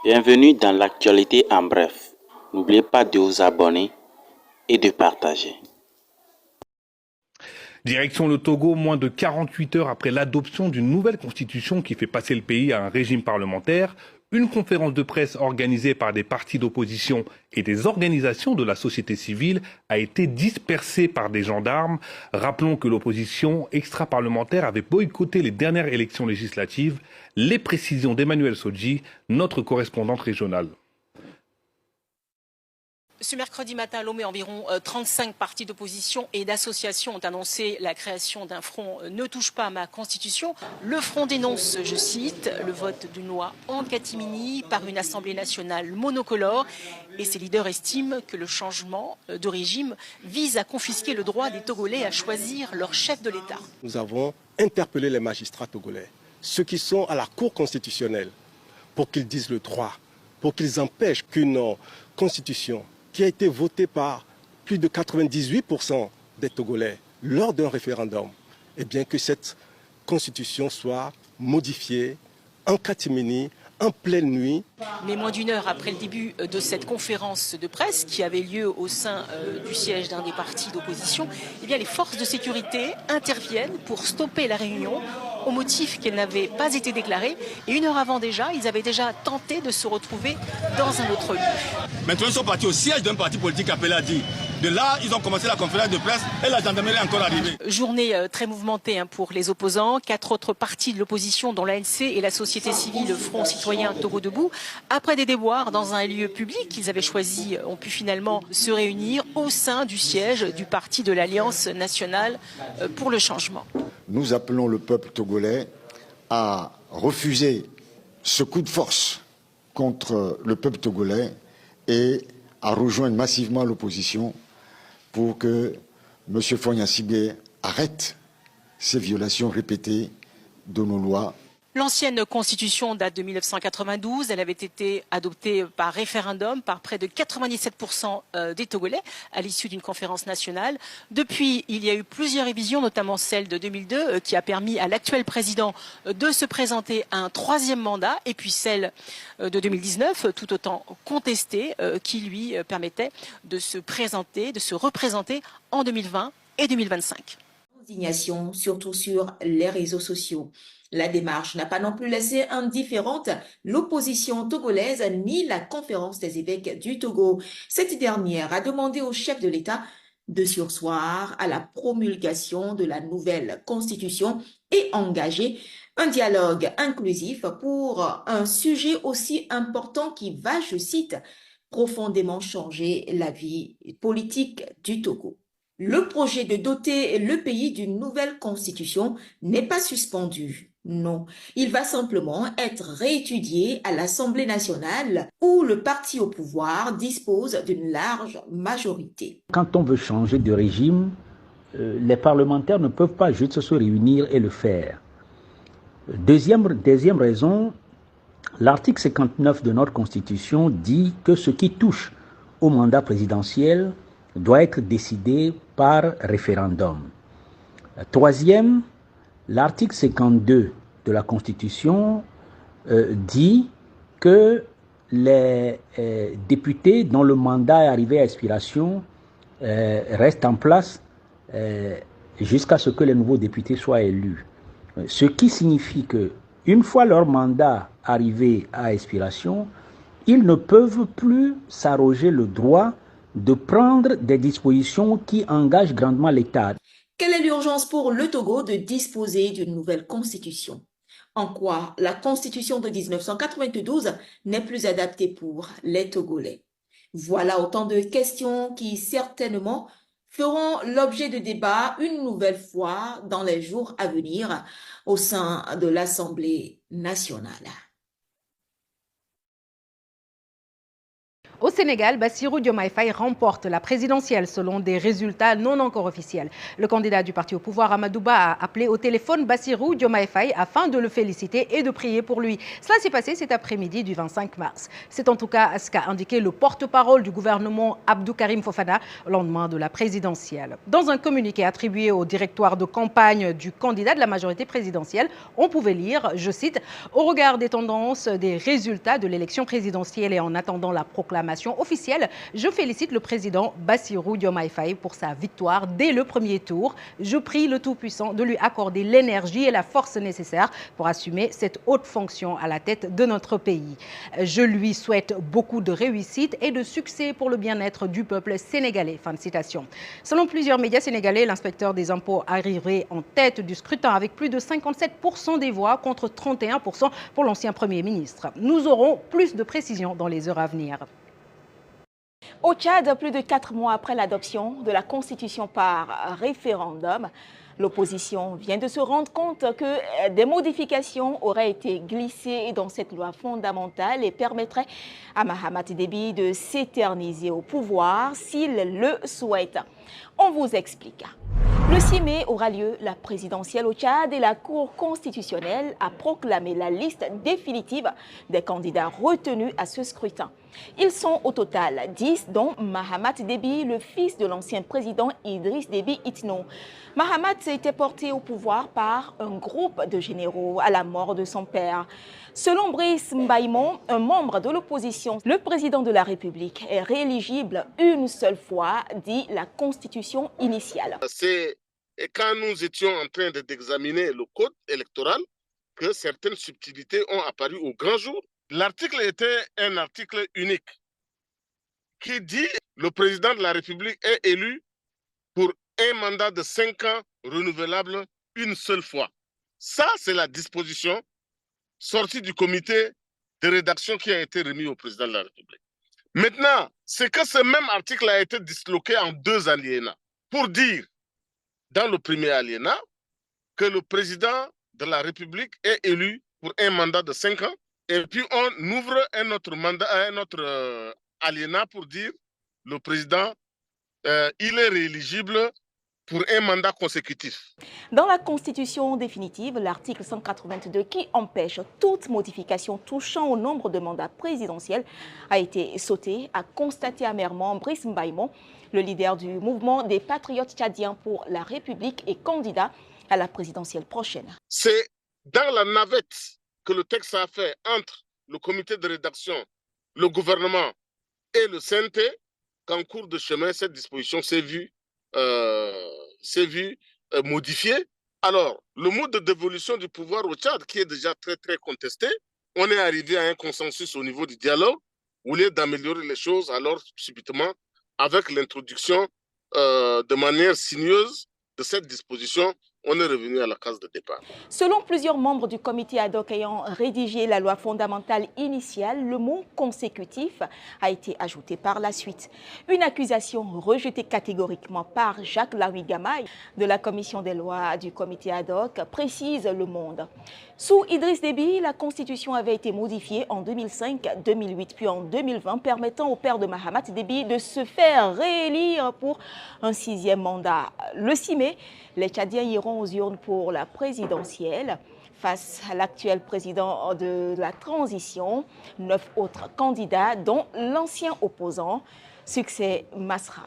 Bienvenue dans l'actualité en bref. N'oubliez pas de vous abonner et de partager. Direction le Togo, moins de 48 heures après l'adoption d'une nouvelle constitution qui fait passer le pays à un régime parlementaire, une conférence de presse organisée par des partis d'opposition et des organisations de la société civile a été dispersée par des gendarmes. Rappelons que l'opposition extra-parlementaire avait boycotté les dernières élections législatives. Les précisions d'Emmanuel Sodji, notre correspondante régionale. Ce mercredi matin à Lomé, environ 35 partis d'opposition et d'associations ont annoncé la création d'un front « Ne touche pas à ma constitution ». Le front dénonce, je cite, le vote d'une loi en catimini par une Assemblée nationale monocolore et ses leaders estiment que le changement de régime vise à confisquer le droit des Togolais à choisir leur chef de l'État. Nous avons interpellé les magistrats togolais, ceux qui sont à la Cour constitutionnelle, pour qu'ils disent le droit, pour qu'ils empêchent qu'une constitution qui a été votée par plus de 98% des Togolais lors d'un référendum, et bien que cette constitution soit modifiée en catimini, en pleine nuit. Mais moins d'une heure après le début de cette conférence de presse qui avait lieu au sein du siège d'un des partis d'opposition, eh bien les forces de sécurité interviennent pour stopper la réunion au motif qu'elle n'avait pas été déclarée. Et une heure avant déjà, ils avaient déjà tenté de se retrouver dans un autre lieu. Maintenant, ils sont partis au siège d'un parti politique appelé ADI. De là, ils ont commencé la conférence de presse et la gendarmerie est encore arrivée. Journée très mouvementée pour les opposants. 4 autres partis de l'opposition, dont l'ANC et la société civile Front Citoyen Togo Debout, après des déboires dans un lieu public qu'ils avaient choisi, ont pu finalement se réunir au sein du siège du parti de l'Alliance nationale pour le changement. Nous appelons le peuple togolais à refuser ce coup de force contre le peuple togolais et à rejoindre massivement l'opposition pour que M. Fogna Sibé arrête ces violations répétées de nos lois. L'ancienne constitution date de 1992. Elle avait été adoptée par référendum par près de 97% des Togolais à l'issue d'une conférence nationale. Depuis, il y a eu plusieurs révisions, notamment celle de 2002 qui a permis à l'actuel président de se présenter à un 3e mandat, et puis celle de 2019, tout autant contestée, qui lui permettait de se présenter, de se représenter en 2020 et 2025. Indignation, surtout sur les réseaux sociaux. La démarche n'a pas non plus laissé indifférente l'opposition togolaise ni la conférence des évêques du Togo. Cette dernière a demandé au chef de l'État de surseoir à la promulgation de la nouvelle constitution et engager un dialogue inclusif pour un sujet aussi important qui va, je cite, profondément changer la vie politique du Togo. Le projet de doter le pays d'une nouvelle constitution n'est pas suspendu. Non, il va simplement être réétudié à l'Assemblée nationale où le parti au pouvoir dispose d'une large majorité. Quand on veut changer de régime, les parlementaires ne peuvent pas juste se réunir et le faire. Deuxième raison, l'article 59 de notre Constitution dit que ce qui touche au mandat présidentiel doit être décidé par référendum. Troisième, l'article 52 de la Constitution dit que les députés dont le mandat est arrivé à expiration restent en place jusqu'à ce que les nouveaux députés soient élus. Ce qui signifie que, une fois leur mandat arrivé à expiration, ils ne peuvent plus s'arroger le droit de prendre des dispositions qui engagent grandement l'État. Quelle est l'urgence pour le Togo de disposer d'une nouvelle constitution? En quoi la constitution de 1992 n'est plus adaptée pour les Togolais? Voilà autant de questions qui certainement feront l'objet de débats une nouvelle fois dans les jours à venir au sein de l'Assemblée nationale. Au Sénégal, Bassirou Diomaye Faye remporte la présidentielle selon des résultats non encore officiels. Le candidat du parti au pouvoir, Amadou Ba, a appelé au téléphone Bassirou Diomaye Faye afin de le féliciter et de prier pour lui. Cela s'est passé cet après-midi du 25 mars. C'est en tout cas ce qu'a indiqué le porte-parole du gouvernement, Abdou Karim Fofana, au lendemain de la présidentielle. Dans un communiqué attribué au directoire de campagne du candidat de la majorité présidentielle, on pouvait lire, je cite, « Au regard des tendances des résultats de l'élection présidentielle et en attendant la proclamation officielle, je félicite le président Bassirou Diomaye Faye pour sa victoire dès le premier tour. Je prie le Tout-Puissant de lui accorder l'énergie et la force nécessaires pour assumer cette haute fonction à la tête de notre pays. Je lui souhaite beaucoup de réussite et de succès pour le bien-être du peuple sénégalais. » Fin de citation. Selon plusieurs médias sénégalais, l'inspecteur des impôts arriverait en tête du scrutin avec plus de 57% des voix contre 31% pour l'ancien Premier ministre. Nous aurons plus de précisions dans les heures à venir. Au Tchad, plus de 4 mois après l'adoption de la Constitution par référendum, l'opposition vient de se rendre compte que des modifications auraient été glissées dans cette loi fondamentale et permettraient à Mahamat Déby de s'éterniser au pouvoir s'il le souhaite. On vous explique. Le 6 mai aura lieu la présidentielle au Tchad et la Cour constitutionnelle a proclamé la liste définitive des candidats retenus à ce scrutin. Ils sont au total 10, dont Mahamat Déby, le fils de l'ancien président Idriss Déby Itno. Mahamat a été porté au pouvoir par un groupe de généraux à la mort de son père. Selon Brice Mbaïmon, un membre de l'opposition, le président de la République est rééligible une seule fois, dit la Constitution initiale. C'est quand nous étions en train d'examiner le code électoral que certaines subtilités ont apparu au grand jour. L'article était un article unique qui dit que le président de la République est élu pour un mandat de 5 ans renouvelable une seule fois. Ça, c'est la disposition sortie du comité de rédaction qui a été remis au président de la République. Maintenant, c'est que ce même article a été disloqué en 2 alinéas pour dire, dans le premier alinéa, que le président de la République est élu pour un mandat de 5 ans. Et puis, on ouvre un autre mandat, un autre alinéa pour dire le président, il est rééligible pour un mandat consécutif. Dans la Constitution définitive, l'article 182 qui empêche toute modification touchant au nombre de mandats présidentiels a été sauté, a constaté amèrement Brice Mbaïmon, le leader du mouvement des patriotes tchadiens pour la République et candidat à la présidentielle prochaine. C'est dans la navette que le texte a fait entre le comité de rédaction, le gouvernement et le CNT qu'en cours de chemin, cette disposition s'est vue modifiée. Alors, le mode de dévolution du pouvoir au Tchad, qui est déjà très, très contesté, on est arrivé à un consensus au niveau du dialogue, au lieu d'améliorer les choses, alors subitement, avec l'introduction de manière sinueuse de cette disposition, on est revenu à la case de départ. Selon plusieurs membres du comité ad hoc ayant rédigé la loi fondamentale initiale, le mot « consécutif » a été ajouté par la suite. Une accusation rejetée catégoriquement par Jacques Laouigamaï de la commission des lois du comité ad hoc, précise Le Monde. Sous Idriss Déby, la Constitution avait été modifiée en 2005, 2008 puis en 2020, permettant au père de Mahamat Déby de se faire réélire pour un 6e mandat. Le 6 mai, les Tchadiens iront aux urnes pour la présidentielle. Face à l'actuel président de la transition, 9 autres candidats, dont l'ancien opposant, Succès Masra.